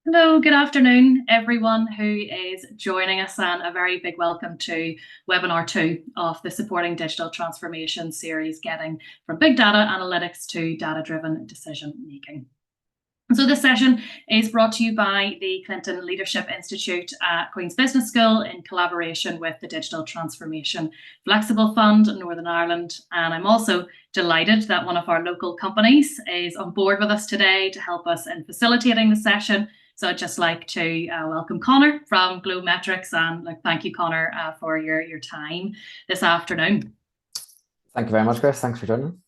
Hello, good afternoon, everyone who is joining us, and a very big welcome to webinar 2 of the Supporting Digital Transformation series, Getting from Big Data Analytics to Data-Driven Decision Making. So this session is brought to you by the Clinton Leadership Institute at Queen's Business School in collaboration with the Digital Transformation Flexible Fund Northern Ireland. And I'm also delighted that one of our local companies is on board with us today to help us in facilitating the session. So I'd just like to welcome Connor from Glometrics, and thank you, Connor, for your time this afternoon. Thank you very much, Chris. Thanks for joining.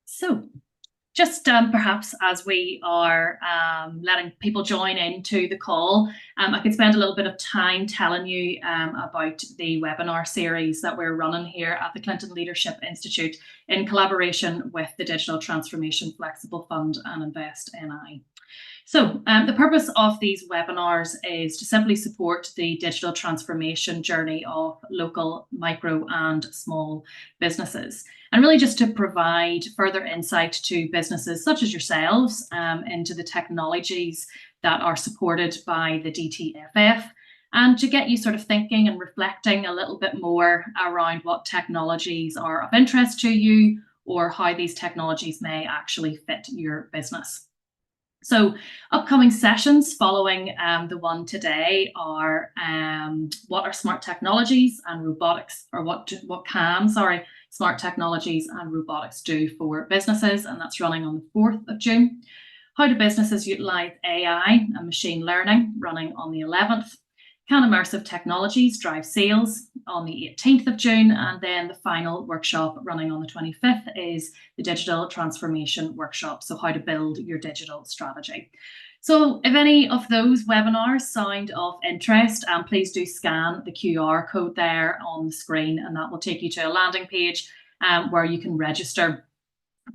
So just perhaps as we are letting people join into the call, I could spend a little bit of time telling you about the webinar series that we're running here at the Clinton Leadership Institute in collaboration with the Digital Transformation Flexible Fund and Invest NI. So the purpose of these webinars is to simply support the digital transformation journey of local, micro and small businesses, and really just to provide further insight to businesses such as yourselves into the technologies that are supported by the DTFF, and to get you sort of thinking and reflecting a little bit more around what technologies are of interest to you or how these technologies may actually fit your business. So upcoming sessions following the one today are what are smart technologies and robotics, or what can smart technologies and robotics do for businesses, and that's running on the 4th of June. How do businesses utilize AI and machine learning, running on the 11th. Can immersive technologies drive sales, on the 18th of June, and then the final workshop running on the 25th is the Digital Transformation Workshop, so how to build your digital strategy. So if any of those webinars sound of interest, please do scan the QR code there on the screen, and that will take you to a landing page where you can register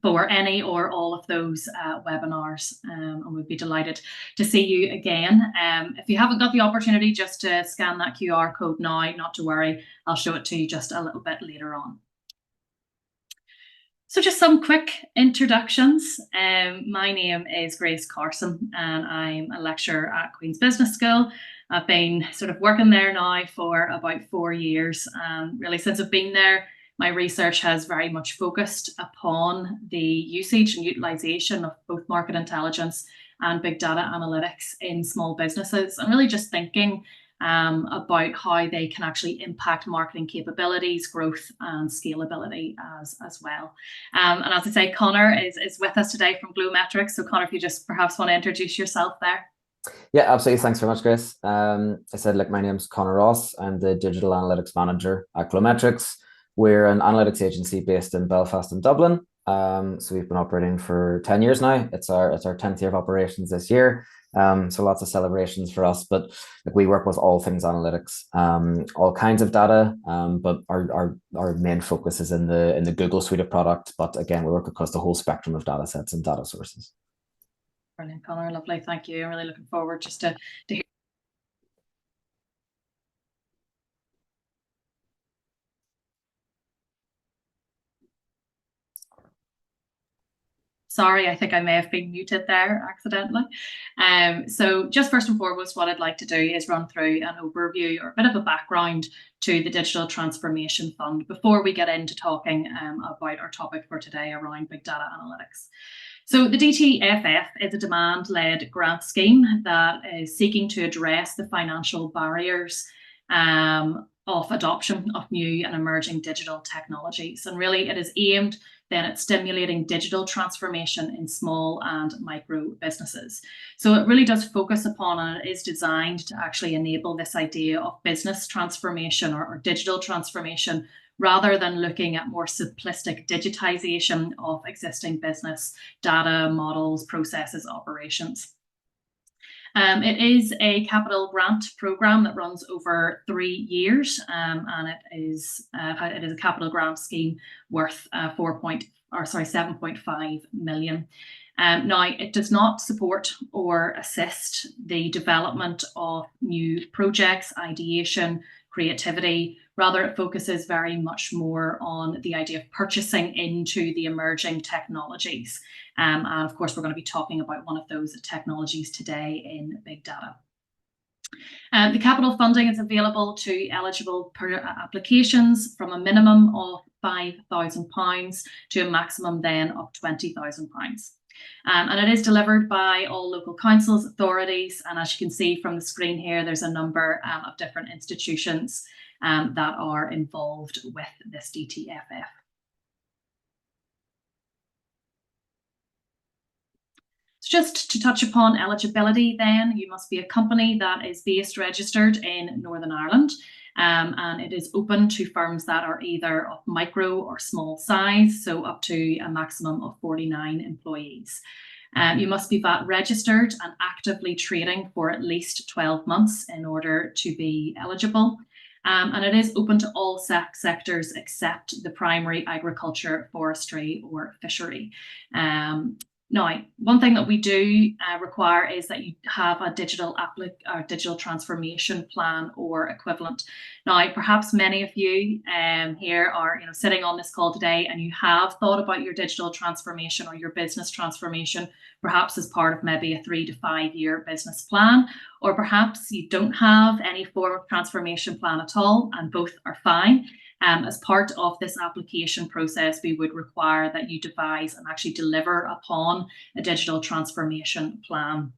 for any or all of those webinars, and we'd be delighted to see you again. If you haven't got the opportunity just to scan that QR code now, not to worry, I'll show it to you just a little bit later on. So just some quick introductions. My name is Grace Carson, and I'm a lecturer at Queen's Business School. I've been sort of working there now for about 4 years, and really since I've been there, my research has very much focused upon the usage and utilization of both market intelligence and big data analytics in small businesses, and really just thinking about how they can actually impact marketing capabilities, growth and scalability as well. And as I say, Connor is with us today from Glometrics. So Connor, if you just perhaps want to introduce yourself there. Yeah, absolutely. Thanks very much, Grace. I said, my name's Connor Ross. I'm the Digital Analytics Manager at Glometrics. We're an analytics agency based in Belfast and Dublin. So we've been operating for 10 years now. It's our 10th year of operations this year. So lots of celebrations for us, but we work with all things analytics, all kinds of data. But our main focus is in the Google suite of products. But again, we work across the whole spectrum of data sets and data sources. Brilliant, Connor. Lovely. Thank you. I'm really looking forward just to hear. Sorry, I think I may have been muted there accidentally. So just first and foremost, what I'd like to do is run through an overview or a bit of a background to the Digital Transformation Fund before we get into talking about our topic for today around big data analytics. So the DTFF is a demand-led grant scheme that is seeking to address the financial barriers of adoption of new and emerging digital technologies. And really it is aimed then at stimulating digital transformation in small and micro businesses. So it really does focus upon, and it is designed to actually enable this idea of business transformation or digital transformation, rather than looking at more simplistic digitization of existing business data, models, processes, operations. It is a capital grant program that runs over 3 years, and it is a capital grant scheme worth 7.5 million. Now, it does not support or assist the development of new projects, ideation, creativity. Rather, it focuses very much more on the idea of purchasing into the emerging technologies. And of course, we're going to be talking about one of those technologies today in big data. The capital funding is available to eligible applications from a minimum of £5,000 to a maximum then of £20,000. And it is delivered by all local councils, authorities, and as you can see from the screen here, there's a number of different institutions that are involved with this DTFF. Just to touch upon eligibility then, you must be a company that is based registered in Northern Ireland, and it is open to firms that are either of micro or small size, so up to a maximum of 49 employees. You must be VAT registered and actively trading for at least 12 months in order to be eligible. And it is open to all sectors except the primary agriculture, forestry or fishery. Now, one thing that we do require is that you have a digital transformation plan or equivalent. Now, perhaps many of you here are sitting on this call today and you have thought about your digital transformation or your business transformation, perhaps as part of maybe a 3 to 5 year business plan, or perhaps you don't have any form of transformation plan at all, and both are fine. As part of this application process, we would require that you devise and actually deliver upon a digital transformation plan.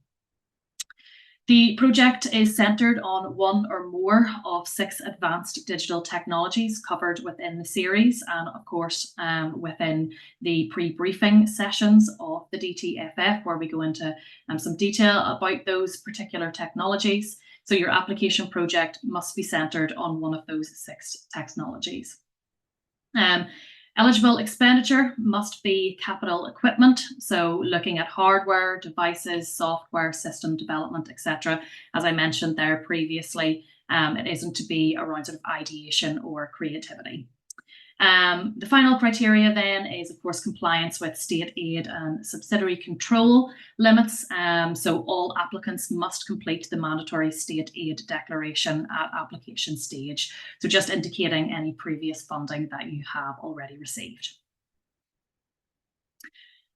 The project is centred on one or more of 6 advanced digital technologies covered within the series, and of course within the pre-briefing sessions of the DTFF, where we go into some detail about those particular technologies. So your application project must be centred on one of those 6 technologies. Eligible expenditure must be capital equipment, so looking at hardware, devices, software, system development, etc. As I mentioned there previously, it isn't to be around sort of ideation or creativity. The final criteria then is, of course, compliance with state aid and subsidiary control limits. So all applicants must complete the mandatory state aid declaration at application stage. So just indicating any previous funding that you have already received.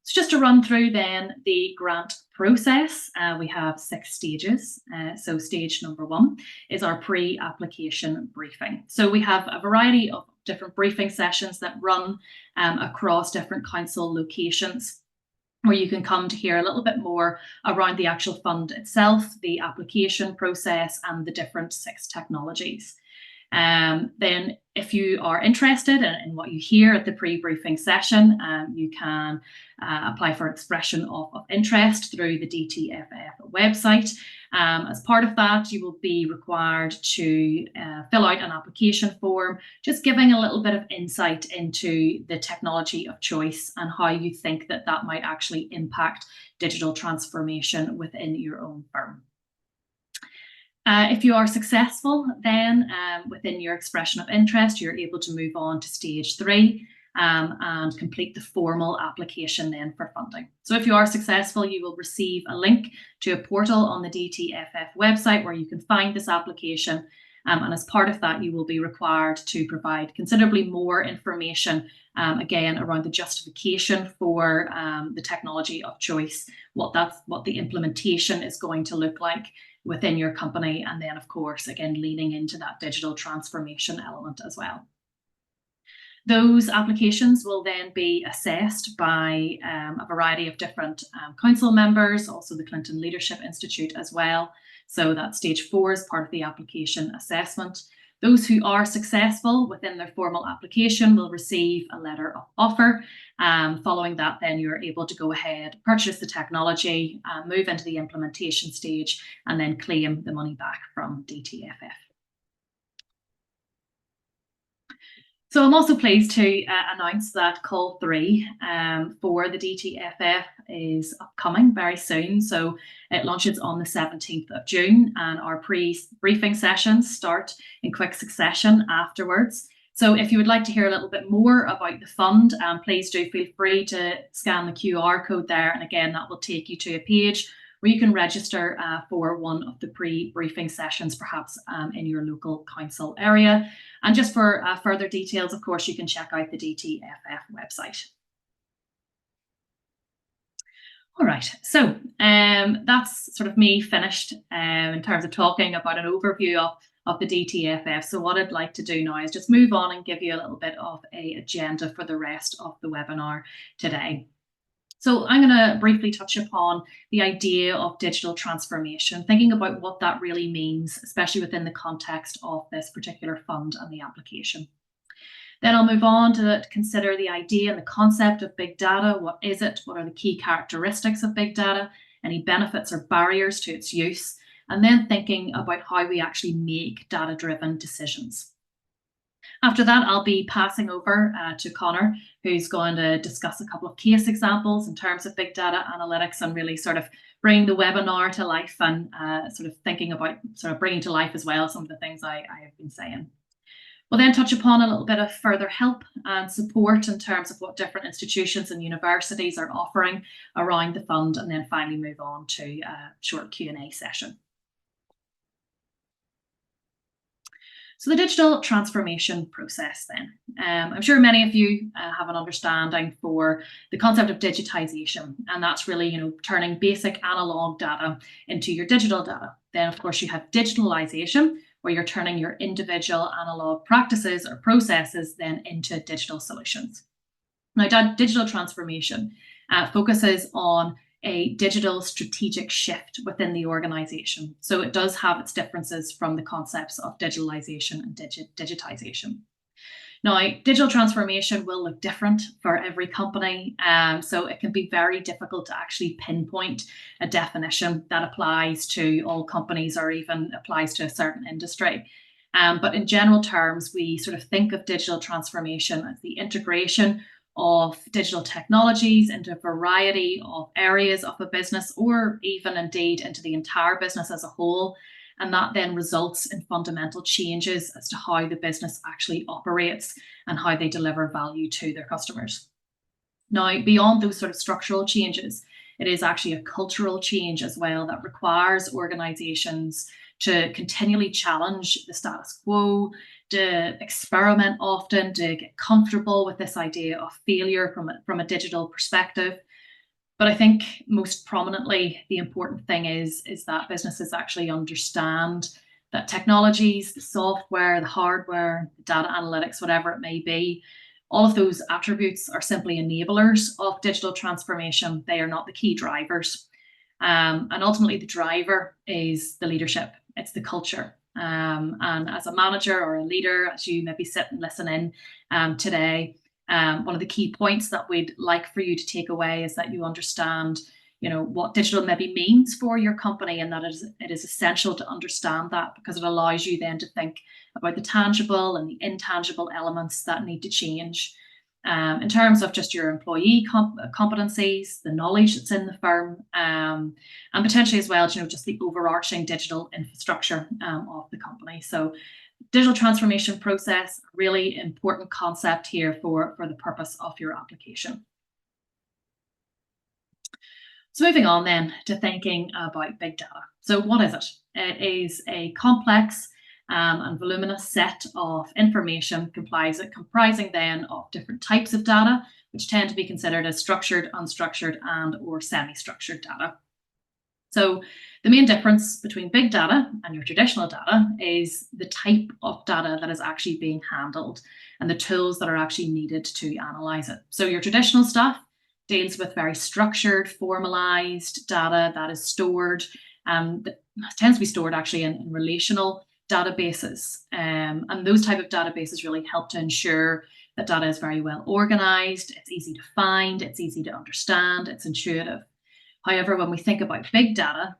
So just to run through then the grant process, we have 6 stages. So stage number 1 is our pre-application briefing. So we have a variety of different briefing sessions that run across different council locations, where you can come to hear a little bit more around the actual fund itself, the application process, and the different 6 technologies. Then if you are interested in what you hear at the pre-briefing session, you can apply for expression of interest through the DTFF website. As part of that, you will be required to fill out an application form, just giving a little bit of insight into the technology of choice and how you think that that might actually impact digital transformation within your own firm. If you are successful, then within your expression of interest, you're able to move on to stage 3 and complete the formal application then for funding. So if you are successful, you will receive a link to a portal on the DTFF website where you can find this application. And as part of that, you will be required to provide considerably more information, again, around the justification for the technology of choice, what the implementation is going to look like within your company, and then, of course, again, leaning into that digital transformation element as well. Those applications will then be assessed by a variety of different council members, also the Clinton Leadership Institute as well. So that stage 4 is part of the application assessment. Those who are successful within their formal application will receive a letter of offer. Following that, then you're able to go ahead, purchase the technology, move into the implementation stage, and then claim the money back from DTFF. So I'm also pleased to announce that call 3 for the DTFF is upcoming very soon. So it launches on the 17th of June, and our pre-briefing sessions start in quick succession afterwards. So if you would like to hear a little bit more about the fund, please do feel free to scan the QR code there. And again, that will take you to a page where you can register for one of the pre-briefing sessions, perhaps in your local council area. And just for further details, of course, you can check out the DTFF website. All right, so that's sort of me finished in terms of talking about an overview of the DTFF. So what I'd like to do now is just move on and give you a little bit of an agenda for the rest of the webinar today. So I'm going to briefly touch upon the idea of digital transformation, thinking about what that really means, especially within the context of this particular fund and the application. Then I'll move on to consider the idea and the concept of big data. What is it? What are the key characteristics of big data? Any benefits or barriers to its use? And then thinking about how we actually make data-driven decisions. After that, I'll be passing over to Connor, who's going to discuss a couple of case examples in terms of big data analytics and really sort of bring the webinar to life and sort of thinking about sort of bringing to life as well some of the things I have been saying. We'll then touch upon a little bit of further help and support in terms of what different institutions and universities are offering around the fund, and then finally move on to a short Q&A session. So the digital transformation process then. I'm sure many of you have an understanding for the concept of digitization, and that's really, turning basic analog data into your digital data. Then of course you have digitalization, where you're turning your individual analog practices or processes then into digital solutions. Now, digital transformation focuses on a digital strategic shift within the organization. So it does have its differences from the concepts of digitalization and digitization. Now, digital transformation will look different for every company, so it can be very difficult to actually pinpoint a definition that applies to all companies or even applies to a certain industry. But in general terms, we sort of think of digital transformation as the integration of digital technologies into a variety of areas of a business, or even indeed into the entire business as a whole. And that then results in fundamental changes as to how the business actually operates and how they deliver value to their customers. Now, beyond those sort of structural changes, it is actually a cultural change as well that requires organizations to continually challenge the status quo, to experiment often, to get comfortable with this idea of failure from a digital perspective. But I think most prominently, the important thing is that businesses actually understand that technologies, the software, the hardware, the data analytics, whatever it may be, all of those attributes are simply enablers of digital transformation. They are not the key drivers. And ultimately, the driver is the leadership. It's the culture. And as a manager or a leader, as you maybe sit and listen in today, one of the key points that we'd like for you to take away is that you understand, what digital maybe means for your company, and that it is essential to understand that, because it allows you then to think about the tangible and the intangible elements that need to change in terms of just your employee competencies, the knowledge that's in the firm, and potentially as well, just the overarching digital infrastructure of the company. So digital transformation process, really important concept here for the purpose of your application. So moving on then to thinking about big data. So what is it? It is a complex and voluminous set of information comprising then of different types of data, which tend to be considered as structured, unstructured, and or semi-structured data. So the main difference between big data and your traditional data is the type of data that is actually being handled and the tools that are actually needed to analyze it. So your traditional stuff deals with very structured, formalized data that is stored, that tends to be stored actually in relational databases. And those type of databases really help to ensure that data is very well organized, it's easy to find, it's easy to understand, it's intuitive. However, when we think about big data,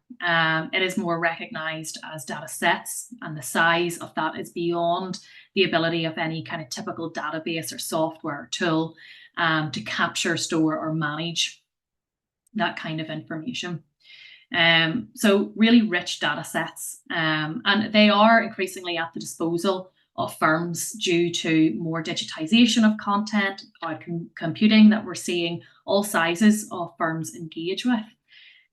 it is more recognized as data sets, and the size of that is beyond the ability of any kind of typical database or software tool to capture, store, or manage that kind of information. So really rich data sets, and they are increasingly at the disposal of firms due to more digitization of content, cloud computing that we're seeing all sizes of firms engage with.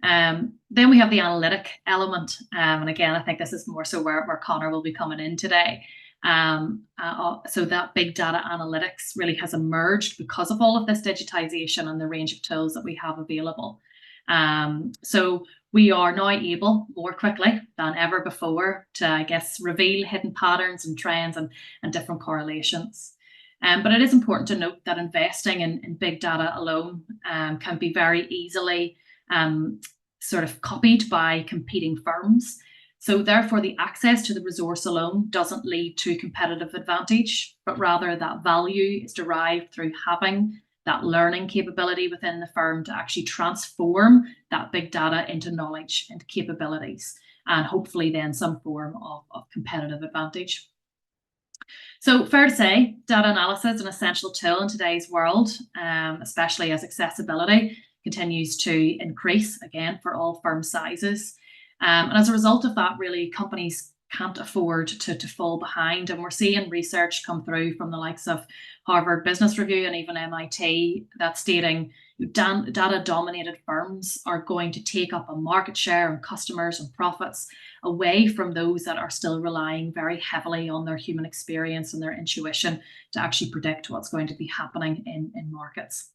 Then we have the analytic element. And again, I think this is more so where Connor will be coming in today. So that big data analytics really has emerged because of all of this digitization and the range of tools that we have available. So we are now able more quickly than ever before to, I guess, reveal hidden patterns and trends and different correlations. But it is important to note that investing in big data alone can be very easily sort of copied by competing firms. So therefore, the access to the resource alone doesn't lead to competitive advantage, but rather that value is derived through having that learning capability within the firm to actually transform that big data into knowledge and capabilities, and hopefully then some form of competitive advantage. So fair to say, data analysis is an essential tool in today's world, especially as accessibility continues to increase, again, for all firm sizes. And as a result of that, really, companies can't afford to fall behind. And we're seeing research come through from the likes of Harvard Business Review and even MIT that's stating data-dominated firms are going to take up a market share and customers and profits away from those that are still relying very heavily on their human experience and their intuition to actually predict what's going to be happening in markets.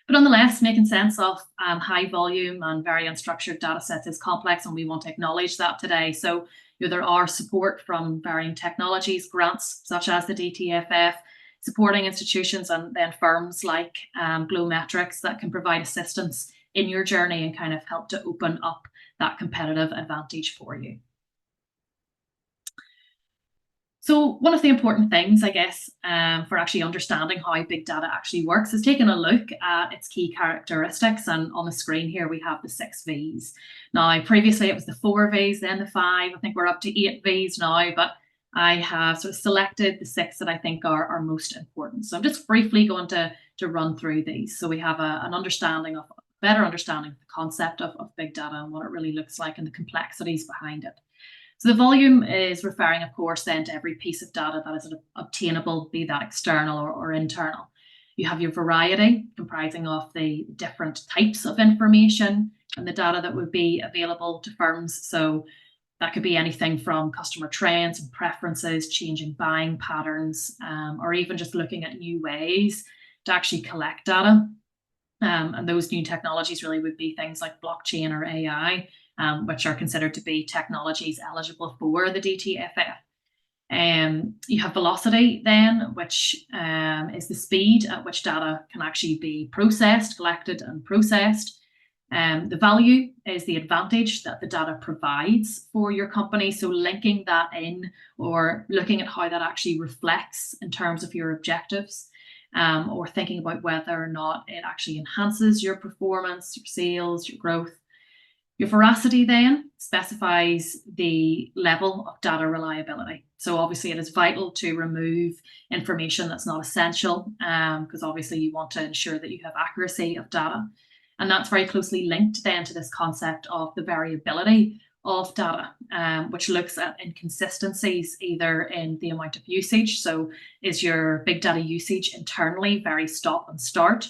But nonetheless, making sense of high volume and very unstructured data sets is complex, and we want to acknowledge that today. So there are support from varying technologies, grants such as the DTFF, supporting institutions and then firms like Glometrics that can provide assistance in your journey and kind of help to open up that competitive advantage for you. So one of the important things, I guess, for actually understanding how big data actually works is taking a look at its key characteristics. And on the screen here, we have the 6 V's. Now, previously it was the 4 V's, then the 5. I think we're up to 8 V's now, but I have sort of selected the 6 that I think are most important. So I'm just briefly going to run through these. So we have better understanding of the concept of big data and what it really looks like and the complexities behind it. So the volume is referring, of course, then to every piece of data that is obtainable, be that external or internal. You have your variety, comprising of the different types of information and the data that would be available to firms. So that could be anything from customer trends and preferences, changing buying patterns, or even just looking at new ways to actually collect data. And those new technologies really would be things like blockchain or AI, which are considered to be technologies eligible for the DTFF. You have velocity then, which is the speed at which data can actually be processed, collected and processed. The value is the advantage that the data provides for your company. So linking that in or looking at how that actually reflects in terms of your objectives, or thinking about whether or not it actually enhances your performance, your sales, your growth. Your veracity then specifies the level of data reliability. So obviously it is vital to remove information that's not essential, because obviously you want to ensure that you have accuracy of data. And that's very closely linked then to this concept of the variability of data, which looks at inconsistencies either in the amount of usage. So is your big data usage internally very stop and start?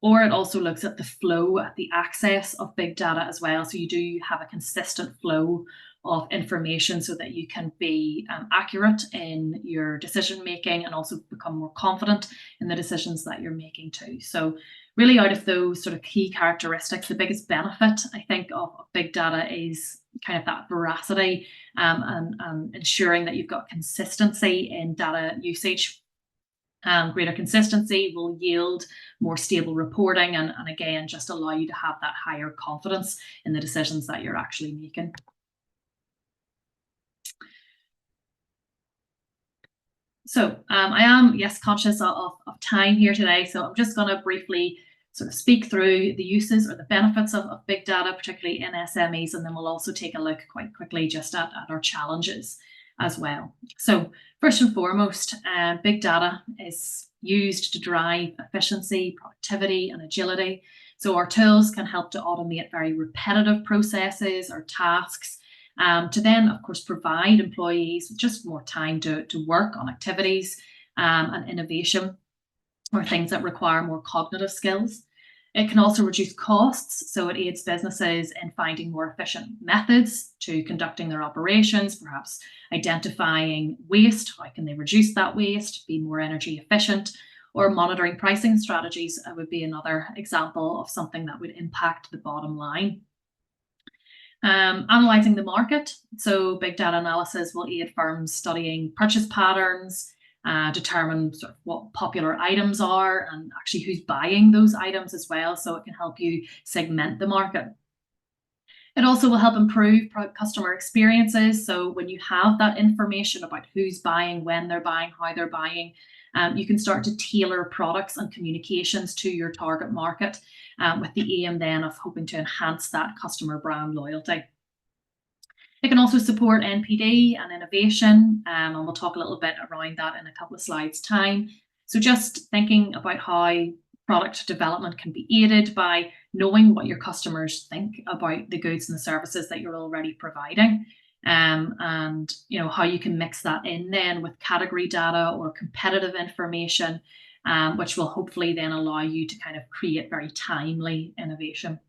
Or it also looks at the flow, at the access of big data as well. So you do have a consistent flow of information so that you can be accurate in your decision making and also become more confident in the decisions that you're making too. So really out of those sort of key characteristics, the biggest benefit I think of big data is kind of that veracity and ensuring that you've got consistency in data usage. Greater consistency will yield more stable reporting and again, just allow you to have that higher confidence in the decisions that you're actually making. So I am, yes, conscious of time here today. So I'm just going to briefly sort of speak through the uses or the benefits of big data, particularly in SMEs, and then we'll also take a look quite quickly just at our challenges as well. So first and foremost, big data is used to drive efficiency, productivity, and agility. So our tools can help to automate very repetitive processes or tasks, to then, of course, provide employees with just more time to work on activities and innovation or things that require more cognitive skills. It can also reduce costs, so it aids businesses in finding more efficient methods to conducting their operations, perhaps identifying waste, how can they reduce that waste, be more energy efficient, or monitoring pricing strategies would be another example of something that would impact the bottom line. Analyzing the market, so big data analysis will aid firms studying purchase patterns, determine sort of what popular items are and actually who's buying those items as well, so it can help you segment the market. It also will help improve customer experiences. So when you have that information about who's buying, when they're buying, how they're buying, you can start to tailor products and communications to your target market, with the aim then of hoping to enhance that customer brand loyalty. It can also support NPD and innovation, and we'll talk a little bit around that in a couple of slides' time. So just thinking about how product development can be aided by knowing what your customers think about the goods and the services that you're already providing, and how you can mix that in then with category data or competitive information, which will hopefully then allow you to kind of create very timely innovation.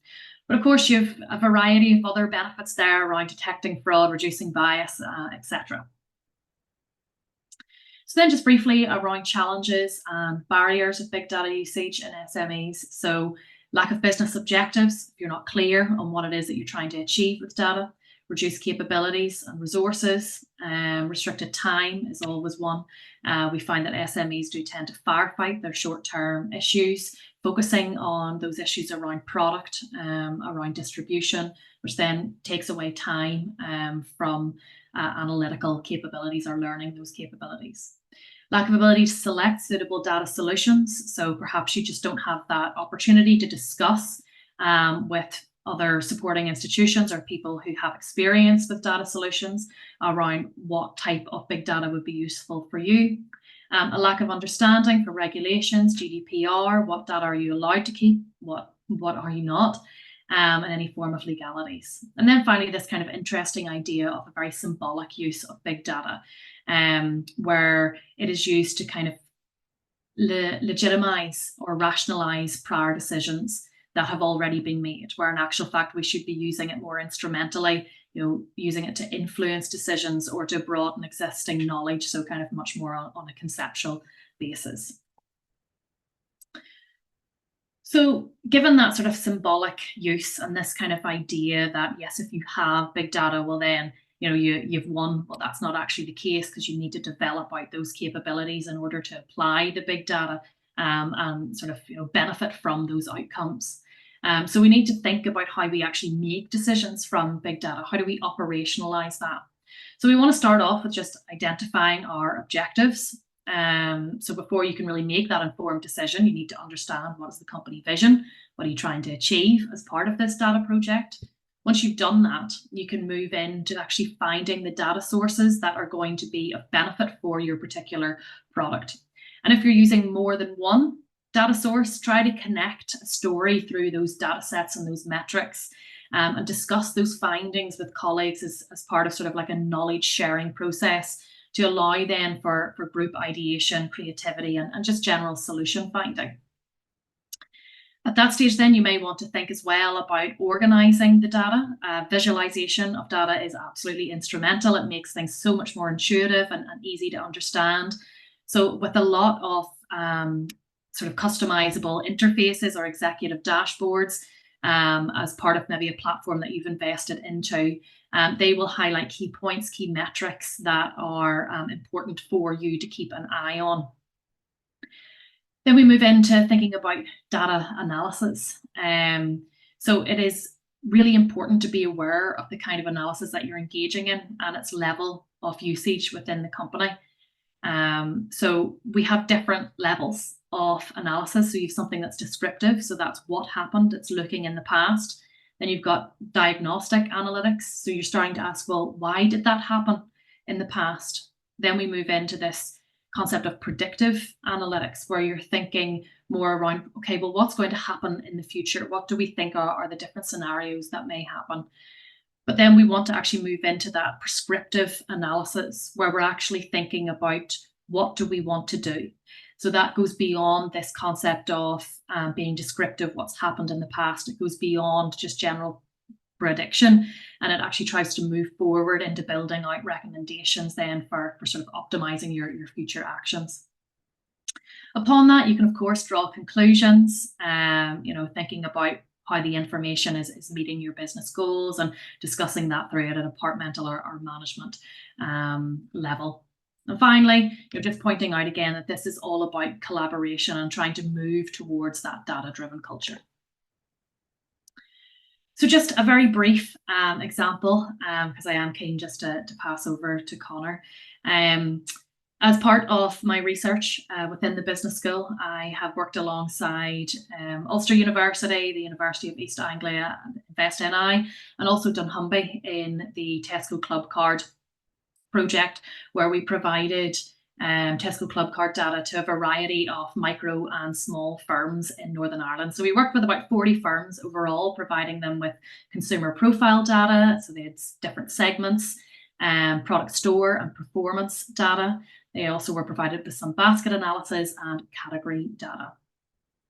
But of course, you have a variety of other benefits there around detecting fraud, reducing bias, etc. So then just briefly around challenges and barriers of big data usage in SMEs. So lack of business objectives, if you're not clear on what it is that you're trying to achieve with data, reduced capabilities and resources, restricted time is always one. We find that SMEs do tend to firefight their short-term issues, focusing on those issues around product, around distribution, which then takes away time from analytical capabilities or learning those capabilities. Lack of ability to select suitable data solutions. So perhaps you just don't have that opportunity to discuss with other supporting institutions or people who have experience with data solutions around what type of big data would be useful for you. A lack of understanding for regulations, GDPR, what data are you allowed to keep, what are you not, and any form of legalities. And then finally, this kind of interesting idea of a very symbolic use of big data, where it is used to kind of legitimize or rationalize prior decisions that have already been made, where in actual fact we should be using it more instrumentally, using it to influence decisions or to broaden existing knowledge, so kind of much more on a conceptual basis. So given that sort of symbolic use and this kind of idea that, yes, if you have big data, well then, you've won, but that's not actually the case, because you need to develop out those capabilities in order to apply the big data and sort of benefit from those outcomes. So we need to think about how we actually make decisions from big data. How do we operationalize that? So we want to start off with just identifying our objectives. So before you can really make that informed decision, you need to understand what is the company vision, what are you trying to achieve as part of this data project. Once you've done that, you can move into actually finding the data sources that are going to be of benefit for your particular product. And if you're using more than one data source, try to connect a story through those data sets and those metrics, and discuss those findings with colleagues as part of sort of like a knowledge sharing process to allow then for group ideation, creativity, and just general solution finding. At that stage, then you may want to think as well about organizing the data. Visualization of data is absolutely instrumental. It makes things so much more intuitive and easy to understand. So with a lot of sort of customizable interfaces or executive dashboards, as part of maybe a platform that you've invested into, they will highlight key points, key metrics that are important for you to keep an eye on. Then we move into thinking about data analysis. So it is really important to be aware of the kind of analysis that you're engaging in and its level of usage within the company. So we have different levels of analysis. So you have something that's descriptive, so that's what happened, it's looking in the past. Then you've got diagnostic analytics, so you're starting to ask, well, why did that happen in the past? Then we move into this concept of predictive analytics, where you're thinking more around, okay, well, what's going to happen in the future? What do we think are the different scenarios that may happen? But then we want to actually move into that prescriptive analysis, where we're actually thinking about what do we want to do. So that goes beyond this concept of being descriptive, what's happened in the past. It goes beyond just general prediction, and it actually tries to move forward into building out recommendations then for sort of optimizing your future actions. Upon that, you can of course draw conclusions, thinking about how the information is meeting your business goals and discussing that through at a departmental or management level. And finally, you're just pointing out again that this is all about collaboration and trying to move towards that data-driven culture. So just a very brief example, because I am keen just to pass over to Connor. As part of my research within the business school, I have worked alongside Ulster University, the University of East Anglia, InvestNI, and also dunnhumby in the Tesco Club Card project, where we provided Tesco Club Card data to a variety of micro and small firms in Northern Ireland. So we worked with about 40 firms overall, providing them with consumer profile data. So they had different segments, product store and performance data. They also were provided with some basket analysis and category data.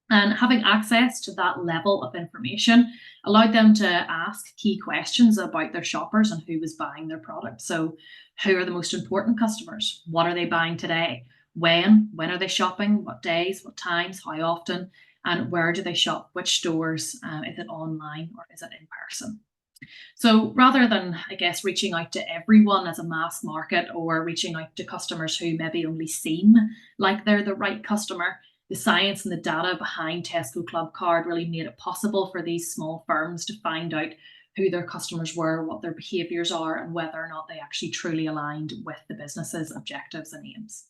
And having access to that level of information allowed them to ask key questions about their shoppers and who was buying their product. So who are the most important customers? What are they buying today? When are they shopping? What days, what times, how often? And where do they shop? Which stores? Is it online or is it in person? So rather than, I guess, reaching out to everyone as a mass market or reaching out to customers who maybe only seem like they're the right customer, the science and the data behind Tesco Club Card really made it possible for these small firms to find out who their customers were, what their behaviours are, and whether or not they actually truly aligned with the business's objectives and aims.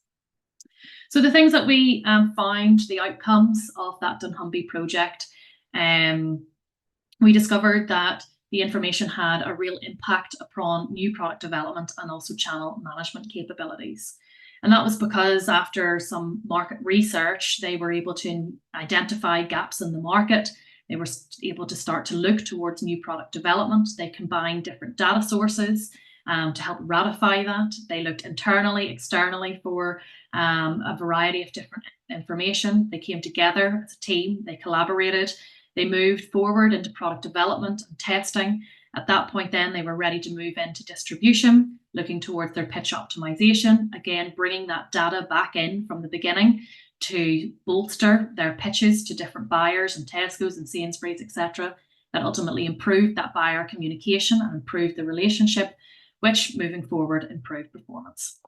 So the things that we found, the outcomes of that dunnhumby project, we discovered that the information had a real impact upon new product development and also channel management capabilities. And that was because after some market research, they were able to identify gaps in the market. They were able to start to look towards new product development. They combined different data sources to help ratify that. They looked internally, externally for a variety of different information. They came together as a team. They collaborated. They moved forward into product development and testing. At that point then, they were ready to move into distribution, looking towards their pitch optimization, again, bringing that data back in from the beginning to bolster their pitches to different buyers and Tesco's and Sainsbury's, etc. That ultimately improved that buyer communication and improved the relationship, which moving forward improved performance.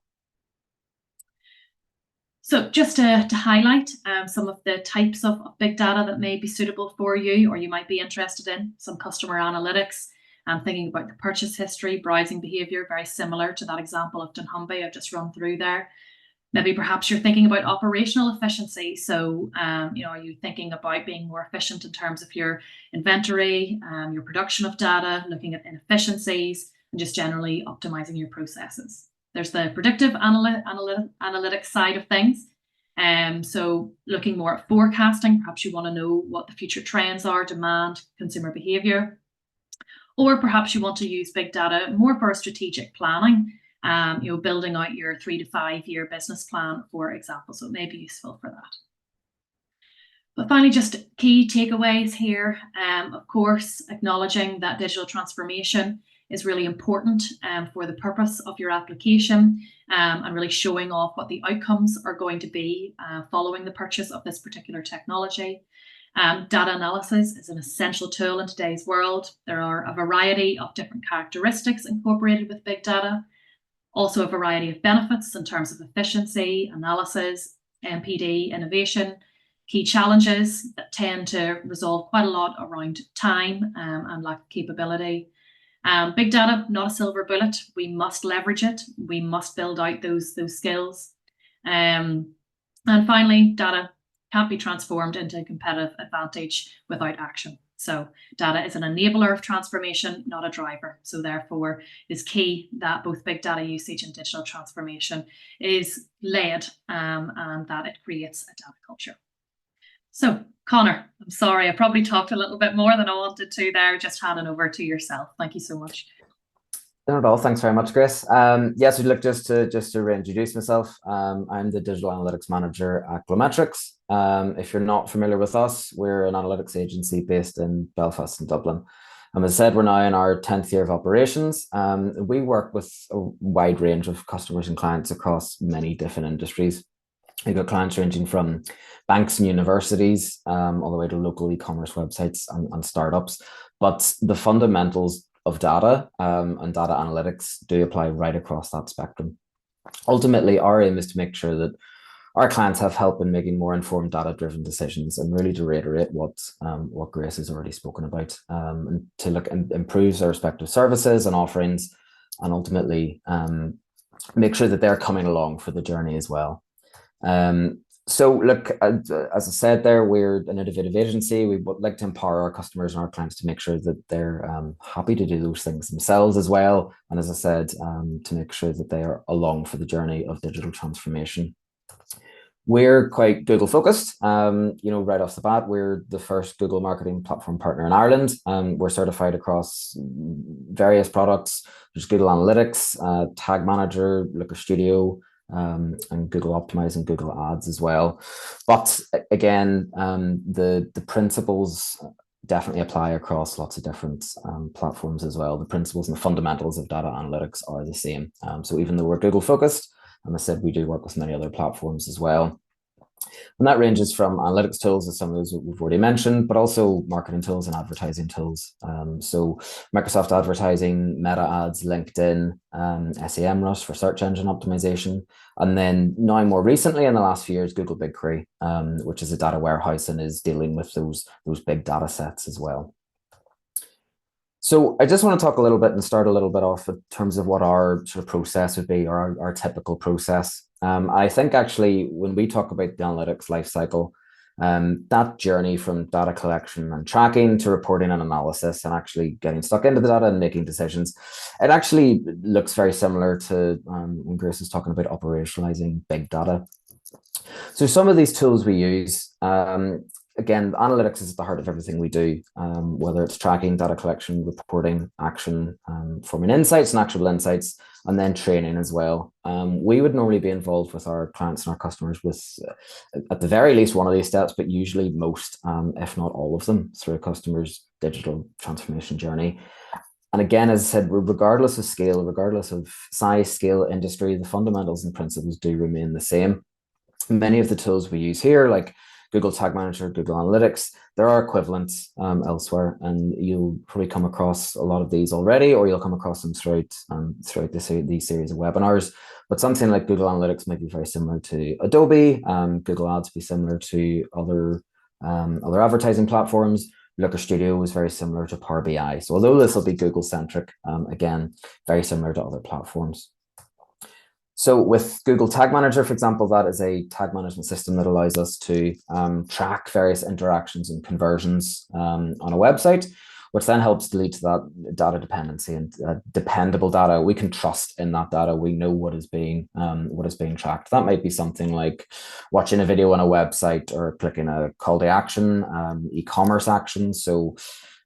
So just to highlight some of the types of big data that may be suitable for you or you might be interested in, some customer analytics, thinking about the purchase history, browsing behaviour, very similar to that example of dunnhumby I've just run through there. Maybe perhaps you're thinking about operational efficiency. So, are you thinking about being more efficient in terms of your inventory, your production of data, looking at inefficiencies, and just generally optimizing your processes? There's the predictive analytics side of things. So looking more at forecasting, perhaps you want to know what the future trends are, demand, consumer behavior. Or perhaps you want to use big data more for strategic planning, building out your 3 to 5 year business plan, for example. So it may be useful for that. But finally, just key takeaways here. Of course, acknowledging that digital transformation is really important for the purpose of your application and really showing off what the outcomes are going to be following the purchase of this particular technology. Data analysis is an essential tool in today's world. There are a variety of different characteristics incorporated with big data, also a variety of benefits in terms of efficiency, analysis, MPD, innovation, key challenges that tend to resolve quite a lot around time and lack of capability. Big data, not a silver bullet. We must leverage it. We must build out those skills. And finally, data can't be transformed into a competitive advantage without action. So data is an enabler of transformation, not a driver. So therefore, it's key that both big data usage and digital transformation is led and that it creates a data culture. So, Connor, I'm sorry, I probably talked a little bit more than I wanted to there. Just handing over to yourself. Thank you so much. Not at all. Thanks very much, Chris. So look, just to reintroduce myself, I'm the digital analytics manager at Glometrics. If you're not familiar with us, we're an analytics agency based in Belfast and Dublin. As I said, we're now in our 10th year of operations. We work with a wide range of customers and clients across many different industries. We've got clients ranging from banks and universities, all the way to local e-commerce websites and startups. But the fundamentals of data and data analytics do apply right across that spectrum. Ultimately, our aim is to make sure that our clients have help in making more informed data-driven decisions, and really to reiterate what Grace has already spoken about, and to look and improve their respective services and offerings, and ultimately make sure that they're coming along for the journey as well. So look, as I said there, we're an innovative agency. We would like to empower our customers and our clients to make sure that they're happy to do those things themselves as well. And as I said, to make sure that they are along for the journey of digital transformation. We're quite Google focused. Right off the bat, we're the first Google marketing platform partner in Ireland. We're certified across various products. There's Google Analytics, Tag Manager, Looker Studio, and Google Optimize and Google Ads as well. But again, the principles definitely apply across lots of different platforms as well. The principles and the fundamentals of data analytics are the same. So even though we're Google focused, and I said we do work with many other platforms as well. And that ranges from analytics tools, as some of those we've already mentioned, but also marketing tools and advertising tools. So Microsoft Advertising, Meta Ads, LinkedIn, SEMrush for search engine optimization. And then now more recently in the last few years, Google BigQuery, which is a data warehouse and is dealing with those big data sets as well. So I just want to talk a little bit and start a little bit off in terms of what our sort of process would be, or our typical process. I think actually when we talk about the analytics lifecycle, that journey from data collection and tracking to reporting and analysis and actually getting stuck into the data and making decisions, it actually looks very similar to when Grace was talking about operationalizing big data. So some of these tools we use, again, analytics is at the heart of everything we do, whether it's tracking, data collection, reporting, action, forming insights and actionable insights, and then training as well. We would normally be involved with our clients and our customers with, at the very least, one of these steps, but usually most, if not all of them, through a customer's digital transformation journey. And again, as I said, regardless of scale, regardless of size, scale, industry, the fundamentals and principles do remain the same. Many of the tools we use here, like Google Tag Manager, Google Analytics, there are equivalents elsewhere, and you'll probably come across a lot of these already, or you'll come across them throughout these series of webinars. But something like Google Analytics might be very similar to Adobe. Google Ads be similar to other advertising platforms. Looker Studio is very similar to Power BI. So although this will be Google centric, again, very similar to other platforms. So with Google Tag Manager, for example, that is a tag management system that allows us to track various interactions and conversions on a website, which then helps lead to that data dependency and dependable data. We can trust in that data. We know what is being tracked. That might be something like watching a video on a website or clicking a call to action, e-commerce action. So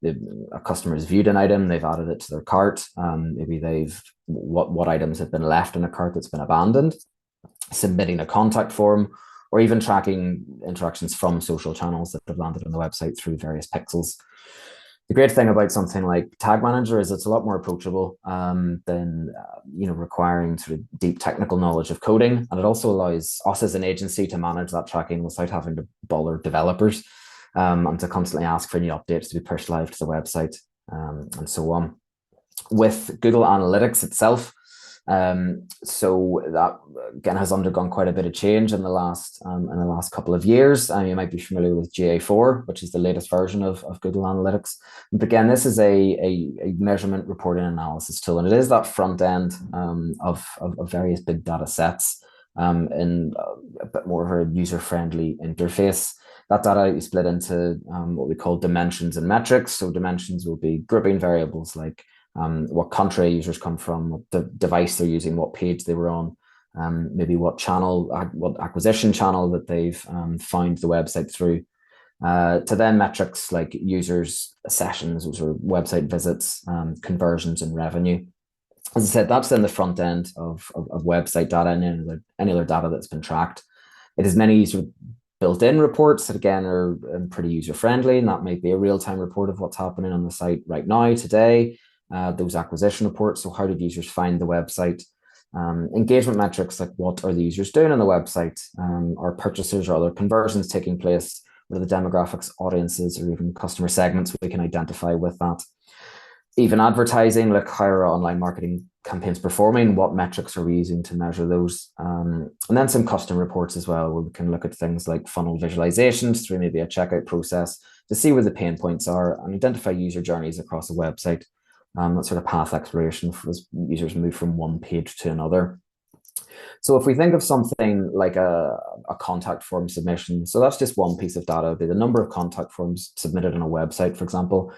a customer has viewed an item, they've added it to their cart. Maybe they've what items have been left in a cart that's been abandoned, submitting a contact form, or even tracking interactions from social channels that have landed on the website through various pixels. The great thing about something like Tag Manager is it's a lot more approachable than requiring sort of deep technical knowledge of coding, and it also allows us as an agency to manage that tracking without having to bother developers and to constantly ask for new updates to be pushed live to the website, and so on. With Google Analytics itself, so that again has undergone quite a bit of change in the last couple of years. You might be familiar with GA4, which is the latest version of Google Analytics. But again, this is a measurement, reporting, analysis tool, and it is that front end of various big data sets in a bit more of a user-friendly interface. That data is split into what we call dimensions and metrics. So dimensions will be grouping variables like what country users come from, what the device they're using, what page they were on, maybe what channel, what acquisition channel that they've found the website through, to then metrics like users, sessions, which are website visits, conversions, and revenue. As I said, that's then the front end of website data and any other data that's been tracked. It has many sort of built-in reports that again are pretty user-friendly, and that might be a real-time report of what's happening on the site right now, today. Those acquisition reports, so how did users find the website? Engagement metrics, like what are the users doing on the website? Are purchases or other conversions taking place? What are the demographics, audiences, or even customer segments we can identify with that? Even advertising, like how are online marketing campaigns performing? What metrics are we using to measure those? And then some custom reports as well, where we can look at things like funnel visualizations through maybe a checkout process to see where the pain points are and identify user journeys across a website. That sort of path exploration as users move from one page to another. So if we think of something like a contact form submission, so that's just one piece of data, it'd be the number of contact forms submitted on a website, for example.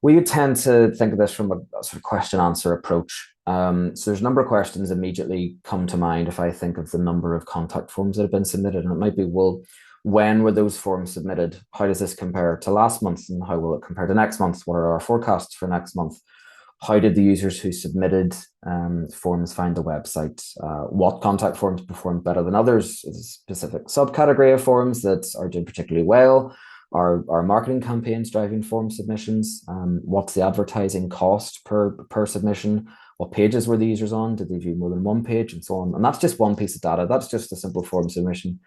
We would tend to think of this from a sort of question answer approach. So there's a number of questions immediately come to mind if I think of the number of contact forms that have been submitted. And it might be, well, when were those forms submitted? How does this compare to last month? And how will it compare to next month? What are our forecasts for next month? How did the users who submitted forms find the website? What contact forms performed better than others? Is a specific subcategory of forms that are doing particularly well? Are marketing campaigns driving form submissions? What's the advertising cost per submission? What pages were the users on? Did they view more than one page, and so on? And that's just one piece of data. That's just a simple form submission.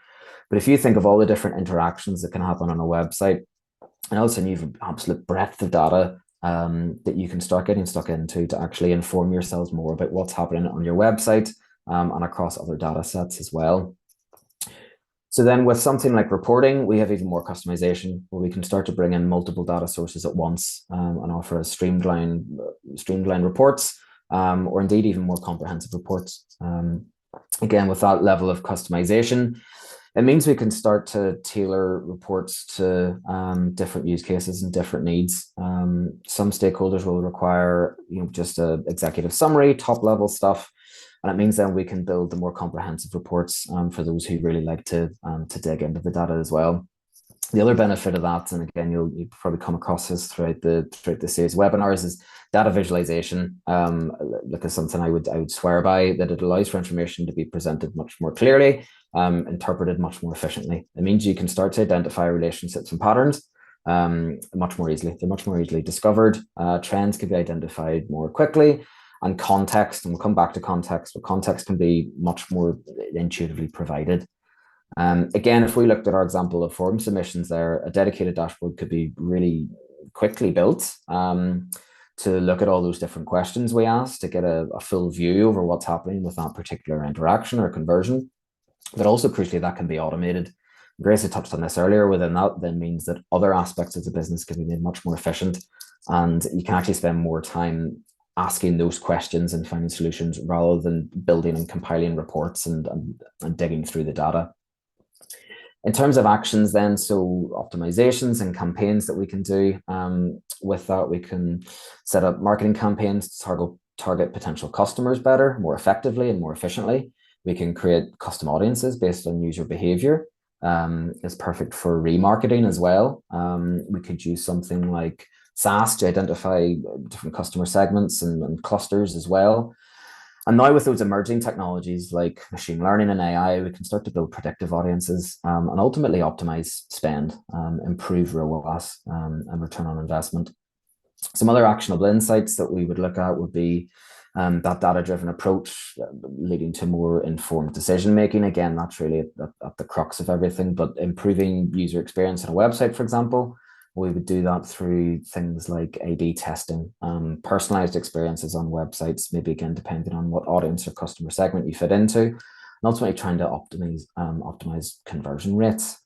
But if you think of all the different interactions that can happen on a website, and also you have an absolute breadth of data that you can start getting stuck into to actually inform yourselves more about what's happening on your website and across other data sets as well. So then with something like reporting, we have even more customization where we can start to bring in multiple data sources at once and offer a streamlined reports or indeed even more comprehensive reports. Again, with that level of customization, it means we can start to tailor reports to different use cases and different needs. Some stakeholders will require, just an executive summary, top level stuff. And it means then we can build the more comprehensive reports for those who really like to dig into the data as well. The other benefit of that, and again, you'll probably come across this throughout the series webinars, is data visualization. Look, as something I would swear by, that it allows for information to be presented much more clearly, interpreted much more efficiently. It means you can start to identify relationships and patterns much more easily. They're much more easily discovered. Trends can be identified more quickly. And context, and we'll come back to context, but context can be much more intuitively provided. Again, if we looked at our example of form submissions there, a dedicated dashboard could be really quickly built to look at all those different questions we asked, to get a full view over what's happening with that particular interaction or conversion. But also, crucially, that can be automated. Grace had touched on this earlier. Within that then means that other aspects of the business can be made much more efficient, and you can actually spend more time asking those questions and finding solutions rather than building and compiling reports and digging through the data. In terms of actions then, so optimizations and campaigns that we can do with that, we can set up marketing campaigns to target potential customers better, more effectively and more efficiently. We can create custom audiences based on user behavior. It's perfect for remarketing as well. We could use something like SAS to identify different customer segments and clusters as well. And now with those emerging technologies like machine learning and AI, we can start to build predictive audiences and ultimately optimize spend, improve ROAS and return on investment. Some other actionable insights that we would look at would be that data-driven approach leading to more informed decision-making. Again, that's really at the crux of everything, but improving user experience on a website, for example. We would do that through things like A/B testing, personalized experiences on websites, maybe again, depending on what audience or customer segment you fit into, and ultimately trying to optimize conversion rates.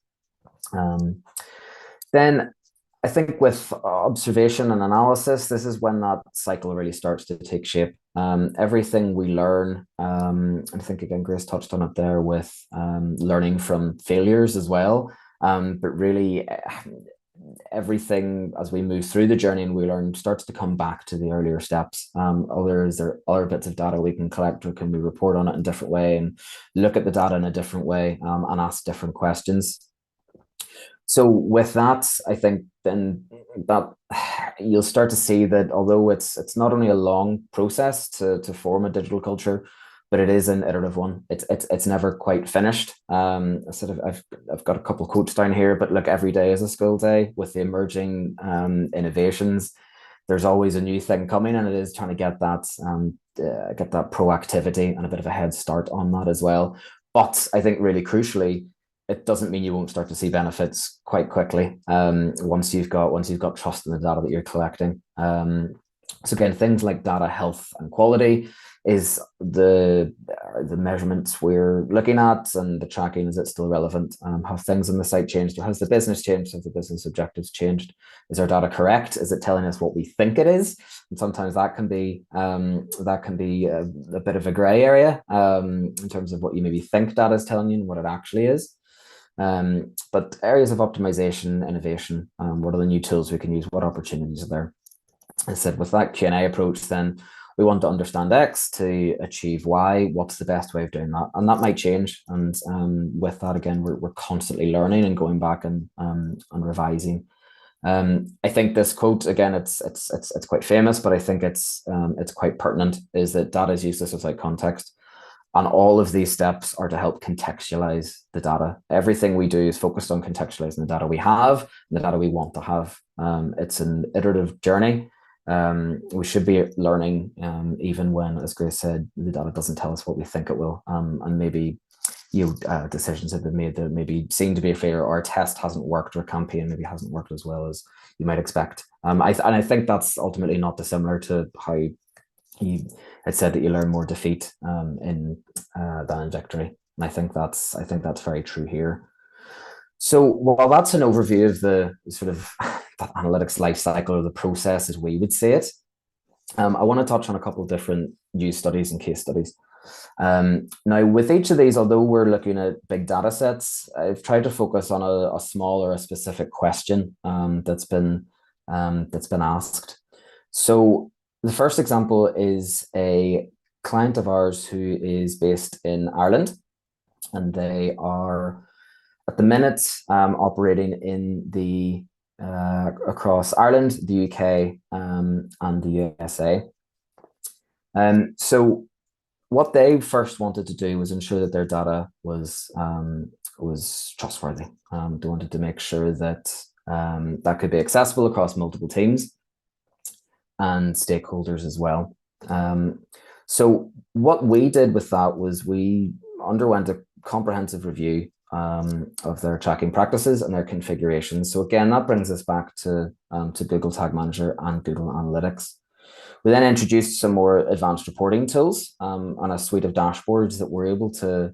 Then I think with observation and analysis, this is when that cycle really starts to take shape. Everything we learn, and I think again, Grace touched on it there with learning from failures as well, but really everything as we move through the journey and we learn starts to come back to the earlier steps. Is there other bits of data we can collect, or can we report on it in a different way and look at the data in a different way and ask different questions? So with that, I think then that you'll start to see that although it's not only a long process to form a digital culture, but it is an iterative one. It's never quite finished. I've got a couple of quotes down here, but look, every day is a school day with the emerging innovations. There's always a new thing coming, and it is trying to get that proactivity and a bit of a head start on that as well. But I think really crucially, it doesn't mean you won't start to see benefits quite quickly once you've got trust in the data that you're collecting. So again, things like data health and quality is the measurements we're looking at, and the tracking. Is it still relevant? Have things on the site changed? Has the business changed? Have the business objectives changed? Is our data correct? Is it telling us what we think it is? And sometimes that can be a bit of a gray area in terms of what you maybe think data is telling you and what it actually is. But areas of optimization, innovation, what are the new tools we can use? What opportunities are there? I said with that Q&A approach, then we want to understand X to achieve Y. What's the best way of doing that? And that might change. And with that, again, we're constantly learning and going back and revising. I think this quote, again, it's quite famous, but I think it's quite pertinent, is that data is useless without context. And all of these steps are to help contextualize the data. Everything we do is focused on contextualizing the data we have and the data we want to have. It's an iterative journey. We should be learning even when, as Grace said, the data doesn't tell us what we think it will. And maybe decisions have been made that maybe seem to be a failure, or a test hasn't worked, or a campaign maybe hasn't worked as well as you might expect. I think that's ultimately not dissimilar to how you had said that you learn more defeat than in victory. And I think that's very true here. So while that's an overview of the sort of that analytics life cycle, or the process as we would say it, I want to touch on a couple of different news studies and case studies. Now, with each of these, although we're looking at big data sets, I've tried to focus on a small or a specific question that's been asked. So the first example is a client of ours who is based in Ireland, and they are at the minute operating in the across Ireland, the UK, and the USA. So what they first wanted to do was ensure that their data was trustworthy. They wanted to make sure that that could be accessible across multiple teams and stakeholders as well. So what we did with that was we underwent a comprehensive review of their tracking practices and their configurations. So again, that brings us back to Google Tag Manager and Google Analytics. We then introduced some more advanced reporting tools and a suite of dashboards that were able to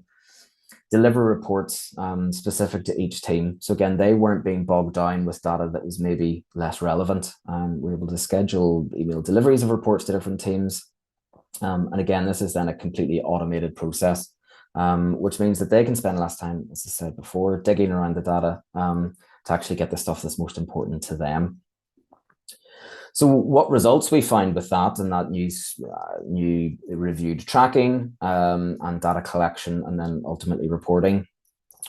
deliver reports specific to each team. So again, they weren't being bogged down with data that was maybe less relevant. We were able to schedule email deliveries of reports to different teams. And again, this is then a completely automated process, which means that they can spend less time, as I said before, digging around the data to actually get the stuff that's most important to them. So what results we find with that and that new reviewed tracking and data collection and then ultimately reporting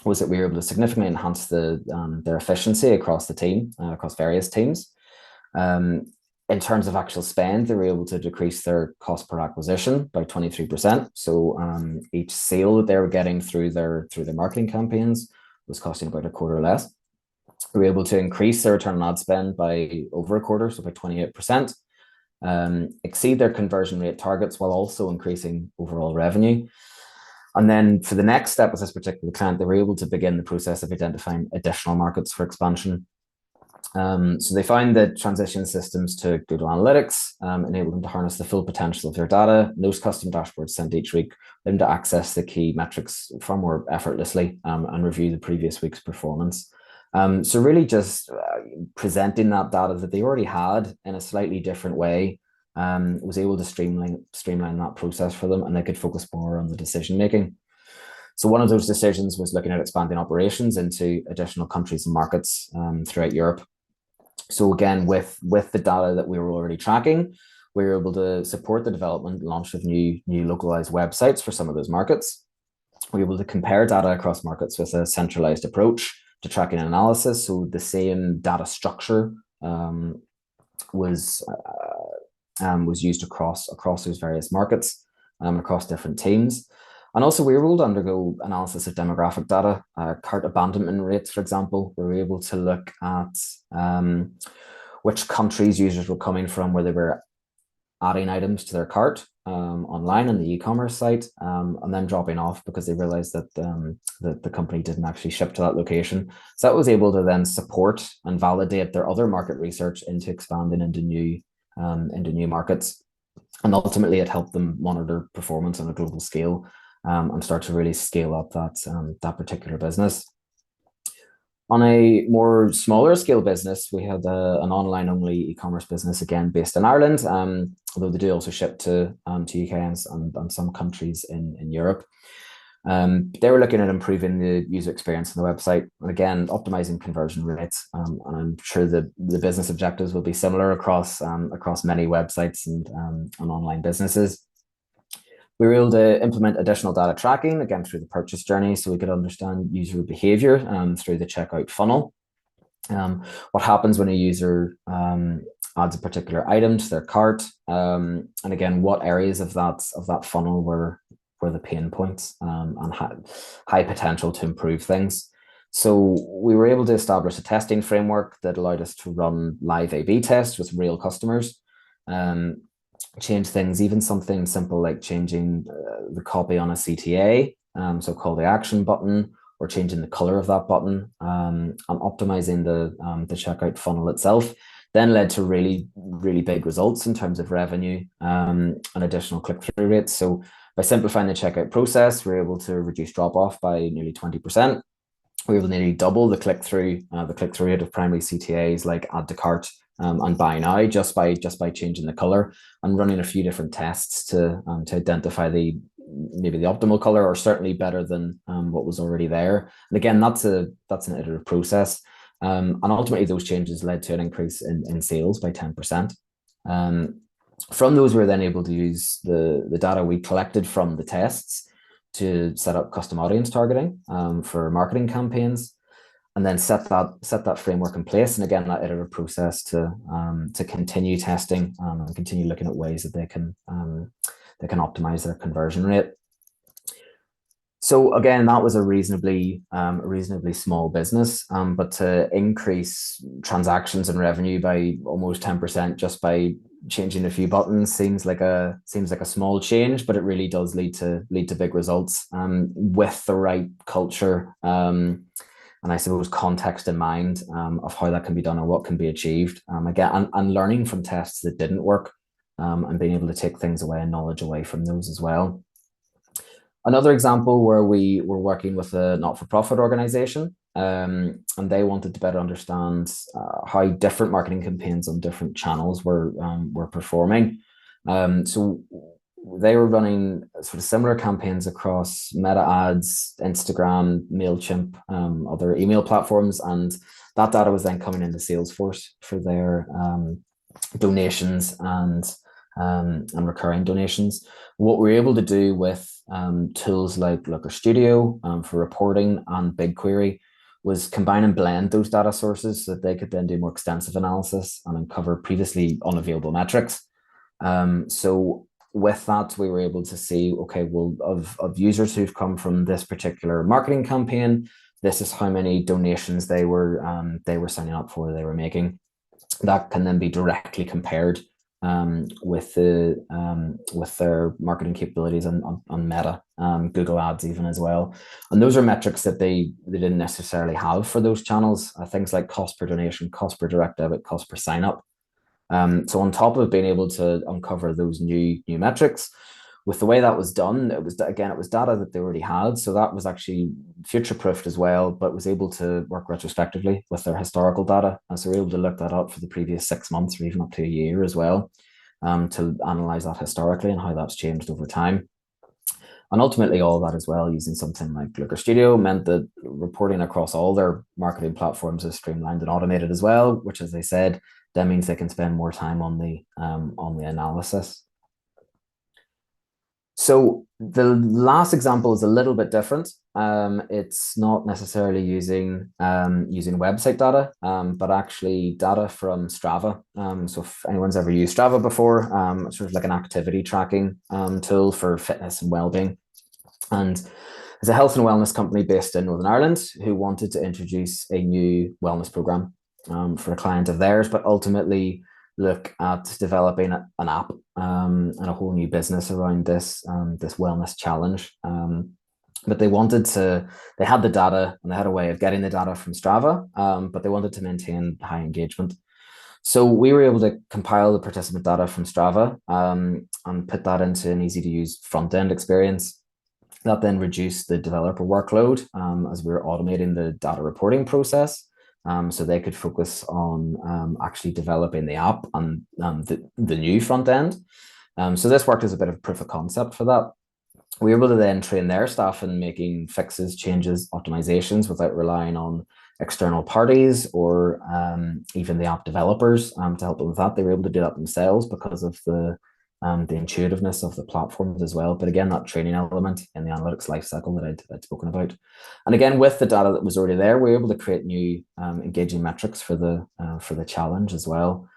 was that we were able to significantly enhance their efficiency across the team, across various teams. In terms of actual spend, they were able to decrease their cost per acquisition by 23%. So each sale that they were getting through their marketing campaigns was costing about a quarter less. We were able to increase their return on ad spend by over a quarter, so by 28%, exceed their conversion rate targets while also increasing overall revenue. And then for the next step with this particular client, they were able to begin the process of identifying additional markets for expansion. So they found that transition systems to Google Analytics enabled them to harness the full potential of their data. Those custom dashboards sent each week them to access the key metrics far more effortlessly and review the previous week's performance. So really just presenting that data that they already had in a slightly different way was able to streamline that process for them, and they could focus more on the decision making. So one of those decisions was looking at expanding operations into additional countries and markets throughout Europe. So again, with the data that we were already tracking, we were able to support the development and launch of new localized websites for some of those markets. We were able to compare data across markets with a centralized approach to tracking and analysis. So the same data structure was used across those various markets, across different teams. And also we were able to undergo analysis of demographic data, cart abandonment rates, for example. We were able to look at which countries users were coming from, where they were adding items to their cart online on the e-commerce site, and then dropping off because they realized that the company didn't actually ship to that location. So that was able to then support and validate their other market research into expanding into new markets. And ultimately it helped them monitor performance on a global scale, and start to really scale up that particular business. On a more smaller scale business, we had an online only e-commerce business, again based in Ireland, although they do also ship to UK and some countries in Europe. They were looking at improving the user experience on the website, and again optimizing conversion rates. And I'm sure the business objectives will be similar across many websites and online businesses. We were able to implement additional data tracking, again through the purchase journey, so we could understand user behavior through the checkout funnel. What happens when a user adds a particular item to their cart, and again, what areas of that funnel were the pain points, and had high potential to improve things. So we were able to establish a testing framework that allowed us to run live A/B tests with real customers. Change things, even something simple like changing the copy on a CTA, so call to action button, or changing the color of that button, and optimizing the checkout funnel itself, then led to really, really big results in terms of revenue and additional click-through rates. So by simplifying the checkout process, we're able to reduce drop-off by nearly 20%. We were able to nearly double the click-through rate of primary CTAs like add to cart and buy now, just by changing the color and running a few different tests to identify maybe the optimal color, or certainly better than what was already there. And again, that's an iterative process. And ultimately those changes led to an increase in sales by 10%. From those, we were then able to use the data we collected from the tests to set up custom audience targeting for marketing campaigns, and then set that framework in place. And again, that iterative process to continue testing and continue looking at ways that they can optimize their conversion rate. So again, that was a reasonably small business, but to increase transactions and revenue by almost 10% just by changing a few buttons seems like a small change, but it really does lead to big results with the right culture and I suppose context in mind of how that can be done and what can be achieved. Again, and learning from tests that didn't work, and being able to take things away and knowledge away from those as well. Another example where we were working with a not-for-profit organization, and they wanted to better understand how different marketing campaigns on different channels were performing. So they were running sort of similar campaigns across Meta Ads, Instagram, MailChimp, other email platforms, and that data was then coming into Salesforce for their donations and recurring donations. What we were able to do with tools like Looker Studio for reporting and BigQuery was combine and blend those data sources so that they could then do more extensive analysis and uncover previously unavailable metrics. So with that, we were able to see, okay, well, of users who've come from this particular marketing campaign, this is how many donations they were signing up for, they were making. That can then be directly compared with their marketing capabilities on Meta, Google Ads even as well. And those are metrics that they didn't necessarily have for those channels, things like cost per donation, cost per direct debit, cost per sign up. So on top of being able to uncover those new metrics, with the way that was done, it was data that they already had. So that was actually future-proofed as well, but was able to work retrospectively with their historical data. And so we're able to look that up for the previous 6 months or even up to a year as well, to analyze that historically and how that's changed over time. And ultimately all that as well, using something like Looker Studio, meant that reporting across all their marketing platforms is streamlined and automated as well, which, as I said, that means they can spend more time on the analysis. So the last example is a little bit different. It's not necessarily using website data, but actually data from Strava. So if anyone's ever used Strava before, it's sort of like an activity tracking tool for fitness and well-being. And it's a health and wellness company based in Northern Ireland who wanted to introduce a new wellness program for a client of theirs, but ultimately look at developing an app and a whole new business around this wellness challenge. But they had the data and they had a way of getting the data from Strava, but they wanted to maintain high engagement. So we were able to compile the participant data from Strava and put that into an easy to use front end experience. That then reduced the developer workload as we were automating the data reporting process. So they could focus on actually developing the app and the new front end. So this worked as a bit of proof of concept for that. We were able to then train their staff in making fixes, changes, optimizations without relying on external parties or even the app developers to help them with that. They were able to do that themselves because of the intuitiveness of the platforms as well. But again, that training element in the analytics lifecycle that I'd spoken about. And again, with the data that was already there, we were able to create new engaging metrics for the challenge as well.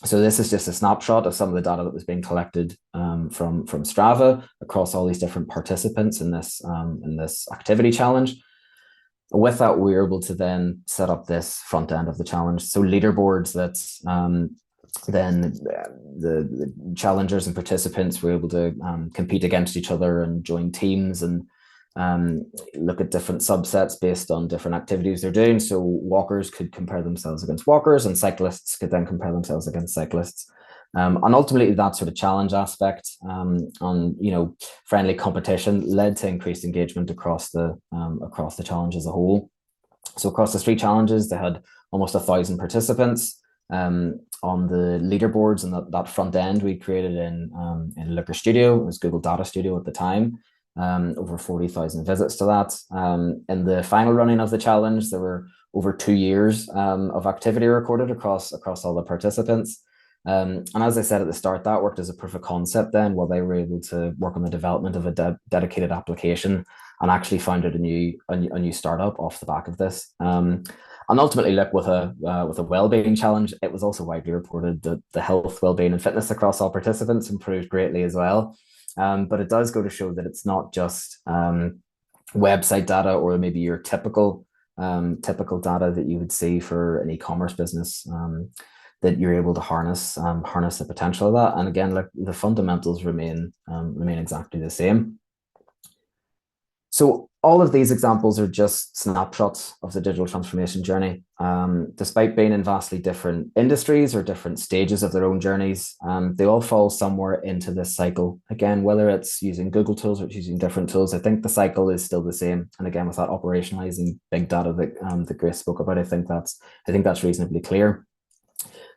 So this is just a snapshot of some of the data that was being collected from Strava across all these different participants in this activity challenge. With that, we were able to then set up this front end of the challenge. So leaderboards that then the challengers and participants were able to compete against each other and join teams and look at different subsets based on different activities they're doing. So walkers could compare themselves against walkers and cyclists could then compare themselves against cyclists. And ultimately that sort of challenge aspect on friendly competition led to increased engagement across the challenge as a whole. So across the 3 challenges, they had almost 1,000 participants. On the leaderboards and that front end we created in Looker Studio. It was Google Data Studio at the time. Over 40,000 visits to that. In the final running of the challenge, there were over 2 years of activity recorded across all the participants. And as I said at the start, that worked as a proof of concept then, while they were able to work on the development of a dedicated application and actually founded a new startup off the back of this. And ultimately, look, with a well-being challenge, it was also widely reported that the health, well-being, and fitness across all participants improved greatly as well. But it does go to show that it's not just website data or maybe your typical data that you would see for an e-commerce business that you're able to harness the potential of that. And again, like the fundamentals remain exactly the same. So all of these examples are just snapshots of the digital transformation journey. Despite being in vastly different industries or different stages of their own journeys, they all fall somewhere into this cycle. Again, whether it's using Google tools or it's using different tools, I think the cycle is still the same. And again, with that operationalizing big data that Grace spoke about, I think that's reasonably clear.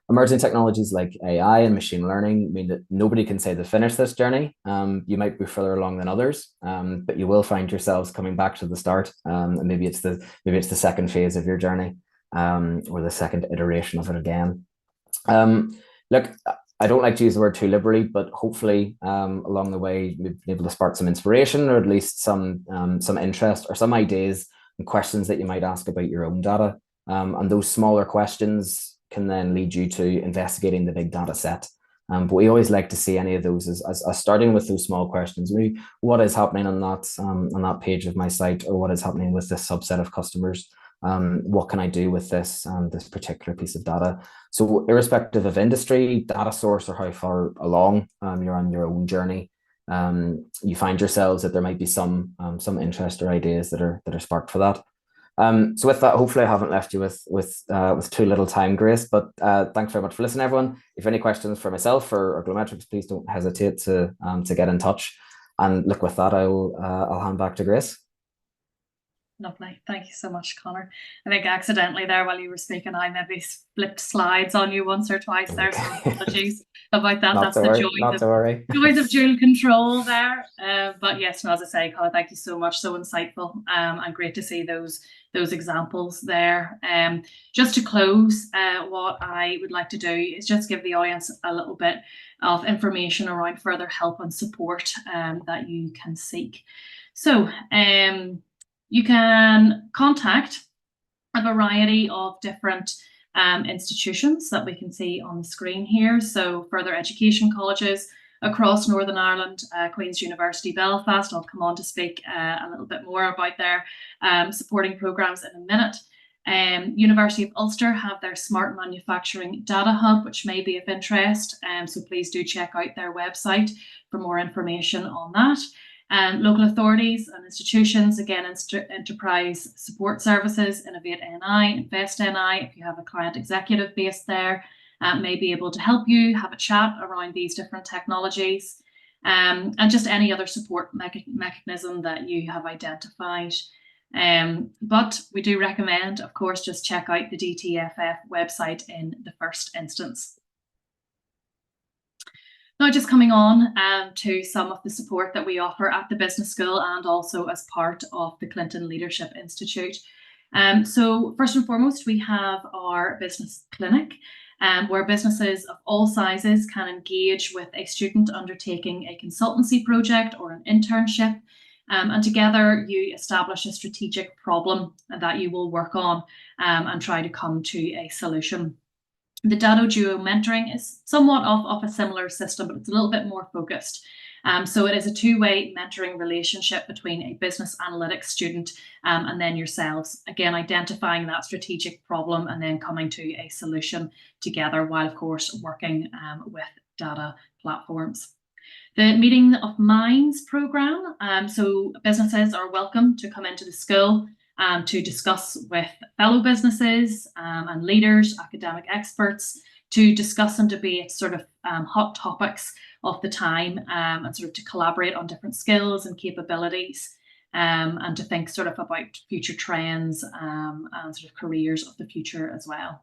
Emerging technologies like AI and machine learning mean that nobody can say they finished this journey. You might be further along than others, but you will find yourselves coming back to the start. And maybe it's the second phase of your journey, or the second iteration of it again. Look, I don't like to use the word too liberally, but hopefully along the way we've been able to spark some inspiration, or at least some interest or some ideas and questions that you might ask about your own data. And those smaller questions can then lead you to investigating the big data set. But we always like to see any of those as starting with those small questions. Maybe what is happening on that page of my site, or what is happening with this subset of customers? What can I do with this particular piece of data? So irrespective of industry, data source, or how far along you're on your own journey, you find yourselves that there might be some interest or ideas that are sparked for that. So with that, hopefully I haven't left you with too little time, Grace, but thanks very much for listening, everyone. If any questions for myself or Glometrics, please don't hesitate to get in touch. And look, with that, I'll hand back to Grace. Lovely. Thank you so much, Connor. I think accidentally there while you were speaking, I maybe flipped slides on you once or twice there, so apologies. about that. Not That's to the worry, not to worry. joys of dual control there. But yes, no, as I say, Colin, thank you so much. So insightful, and great to see those examples there. Just to close, what I would like to do is just give the audience a little bit of information around further help and support that you can seek. So you can contact a variety of different institutions that we can see on the screen here. So further education colleges across Northern Ireland, Queen's University Belfast. I'll come on to speak a little bit more about their supporting programmes in a minute. University of Ulster have their Smart Manufacturing Data Hub, which may be of interest. So please do check out their website for more information on that. Local authorities and institutions, again, enterprise support services, Innovate NI, Invest NI, if you have a client executive based there, may be able to help you have a chat around these different technologies, and just any other support mechanism that you have identified. But we do recommend, of course, just check out the DTFF website in the first instance. Now, just coming on to some of the support that we offer at the Business School and also as part of the Clinton Leadership Institute. So first and foremost, we have our business clinic, where businesses of all sizes can engage with a student undertaking a consultancy project or an internship. And together you establish a strategic problem that you will work on and try to come to a solution. The Dado Duo mentoring is somewhat of a similar system, but it's a little bit more focused. So it is a two-way mentoring relationship between a business analytics student and then yourselves, again, identifying that strategic problem and then coming to a solution together while, of course, working with data platforms. The Meeting of Minds program, so businesses are welcome to come into the school to discuss with fellow businesses and leaders, academic experts, to discuss and debate sort of hot topics of the time and sort of to collaborate on different skills and capabilities and to think sort of about future trends and sort of careers of the future as well.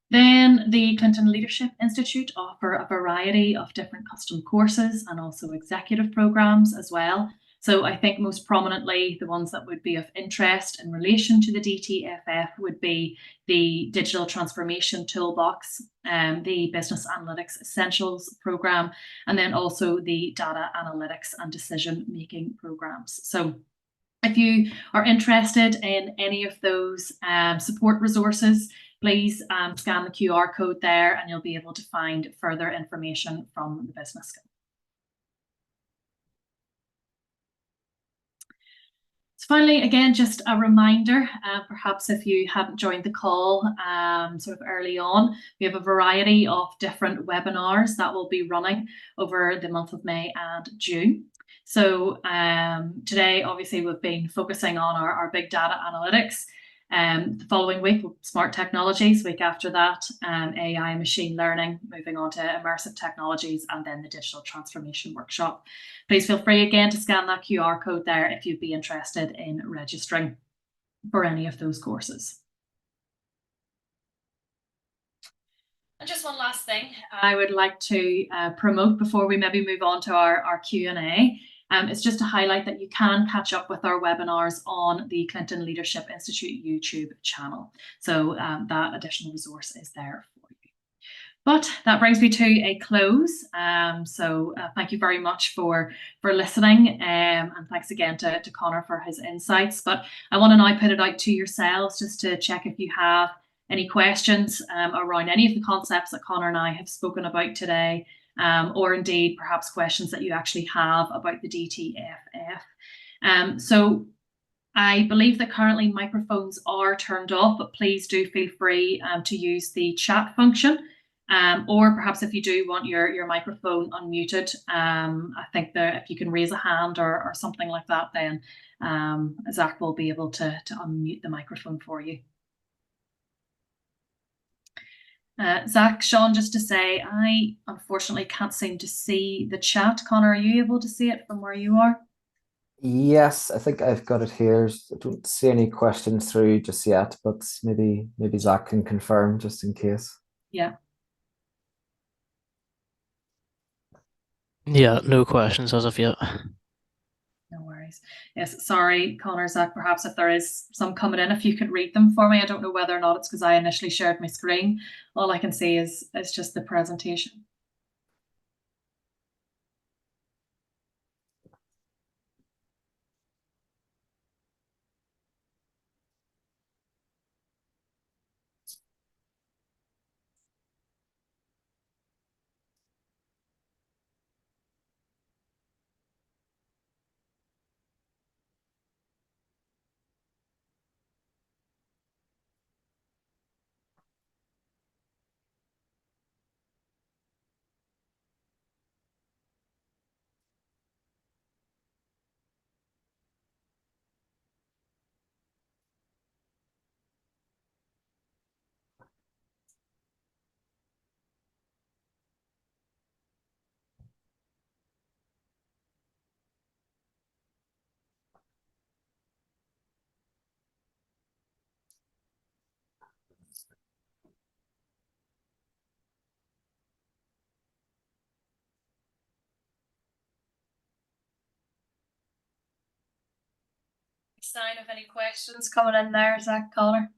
Then the Clinton Leadership Institute offer a variety of different custom courses and also executive programs as well. So I think most prominently, the ones that would be of interest in relation to the DTFF would be the Digital Transformation Toolbox, the Business Analytics Essentials program, and then also the Data Analytics and Decision Making programs. So if you are interested in any of those support resources, please scan the QR code there and you'll be able to find further information from the Business School. So finally, again, just a reminder, perhaps if you hadn't joined the call sort of early on, we have a variety of different webinars that will be running over the month of May and June. So today, obviously, we've been focusing on our big data analytics. The following week, smart technologies. Week after that, AI and machine learning, moving on to immersive technologies, and then the digital transformation workshop. Please feel free again to scan that QR code there if you'd be interested in registering for any of those courses. And just one last thing I would like to promote before we maybe move on to our Q&A. It's just to highlight that you can catch up with our webinars on the Clinton Leadership Institute YouTube channel. So that additional resource is there for you. But that brings me to a close. So thank you very much for listening. And thanks again to Conor for his insights. But I want to now put it out to yourselves just to check if you have any questions around any of the concepts that Conor and I have spoken about today. Or indeed perhaps questions that you actually have about the DTFF. So I believe that currently microphones are turned off, but please do feel free to use the chat function. Or perhaps if you do want your microphone unmuted, I think that if you can raise a hand or something like that, then Zach will be able to unmute the microphone for you. Zach, Sean, just to say, I unfortunately can't seem to see the chat. Conor, are you able to see it from where you are? Yes, I think I've got it here. I don't see any questions through just yet, but maybe Zach can confirm just in case. Yeah. Yeah, no questions as of yet. No worries. Yes, sorry, Connor, Zach, perhaps if there is some coming in, if you could read them for me. I don't know whether or not it's because I initially shared my screen. All I can see is just the presentation. Sign of any questions coming in there, Zach, Connor?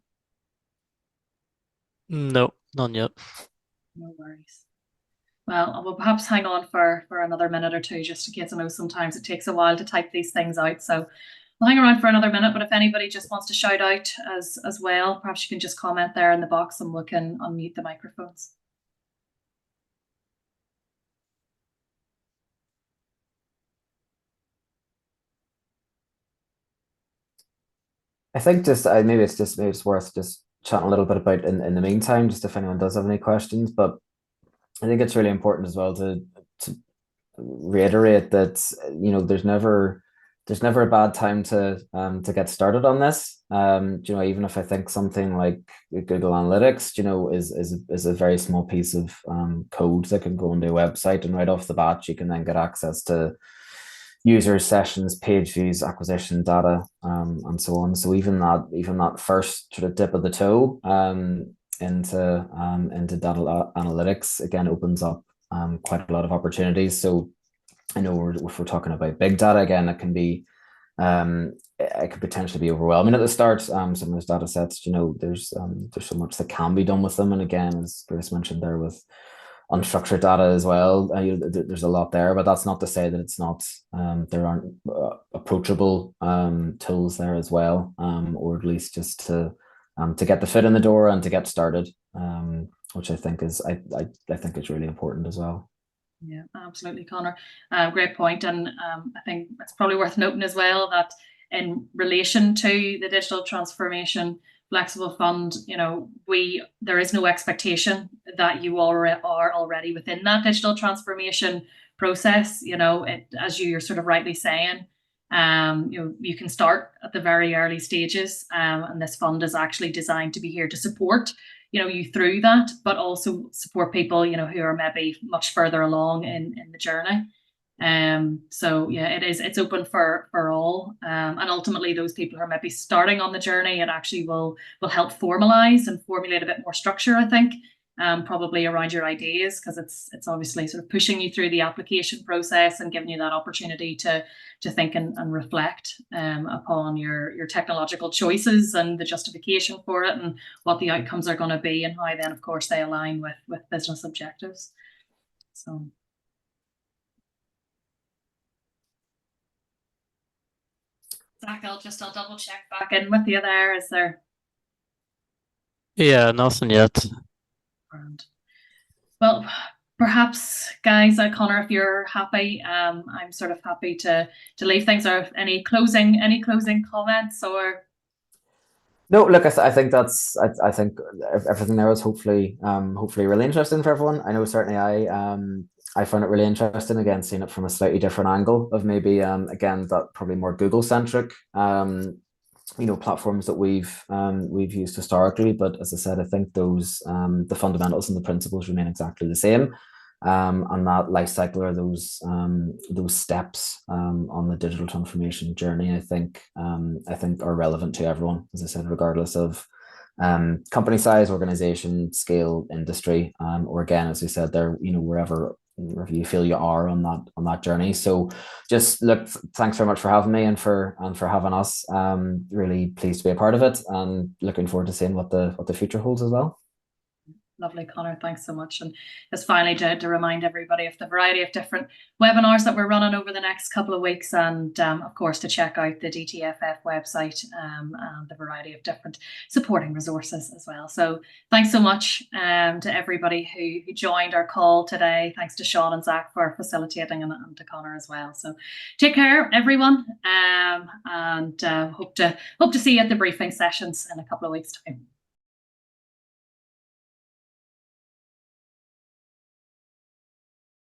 No, none yet. No worries. Well, I will perhaps hang on for another minute or two, just in case. I know sometimes it takes a while to type these things out. So I'll hang around for another minute, but if anybody just wants to shout out as well, perhaps you can just comment there in the box and we can unmute the microphones. I think just maybe it's worth just chatting a little bit about in the meantime, just if anyone does have any questions. But I think it's really important as well to reiterate that there's never a bad time to get started on this. Even if I think something like Google Analytics, is a very small piece of code that can go into a website, and right off the bat you can then get access to users, sessions, page views, acquisition data, and so on. So even that first sort of dip of the toe into data analytics again opens up quite a lot of opportunities. So I know if we're talking about big data again, it could potentially be overwhelming at the start. Some of those data sets, there's so much that can be done with them. And again, as Chris mentioned there with unstructured data as well, there's a lot there, but that's not to say that it's not, there aren't approachable tools there as well, or at least just to get the foot in the door and to get started, which I think I think is really important as well. Yeah, absolutely, Connor. Great point. And I think it's probably worth noting as well that in relation to the digital transformation flexible fund, there is no expectation that you are already within that digital transformation process. As you're sort of rightly saying, you can start at the very early stages, and this fund is actually designed to be here to support you through that, but also support people who are maybe much further along in the journey. So yeah, it's open for all, and ultimately those people who are maybe starting on the journey, it actually will help formalize and formulate a bit more structure, I think, probably around your ideas, because it's obviously sort of pushing you through the application process and giving you that opportunity to think and reflect upon your technological choices and the justification for it and what the outcomes are going to be and how then of course they align with business objectives. So Zach, I'll double check back in with you there. Is there? Yeah, nothing yet. Well, perhaps, guys, Connor, if you're happy, I'm sort of happy to leave things. Or any closing comments or? No, look, I think I think everything there was hopefully really interesting for everyone. I know certainly I found it really interesting again, seeing it from a slightly different angle of maybe again that probably more Google centric platforms that we've used historically. But as I said, I think those the fundamentals and the principles remain exactly the same. And that life cycle or those steps on the digital transformation journey, I think are relevant to everyone, as I said, regardless of company size, organization, scale, industry, or again, as we said, they're wherever if you feel you are on that journey. So just look, thanks very much for having me and for having us. Really pleased to be a part of it, and looking forward to seeing what the future holds as well. Lovely, Conor. Thanks so much. And just finally to remind everybody of the variety of different webinars that we're running over the next couple of weeks, and of course to check out the DTFF website and the variety of different supporting resources as well. So thanks so much to everybody who joined our call today. Thanks to Sean and Zach for facilitating, and to Conor as well. So take care, everyone, and hope to see you at the briefing sessions in a couple of weeks' time.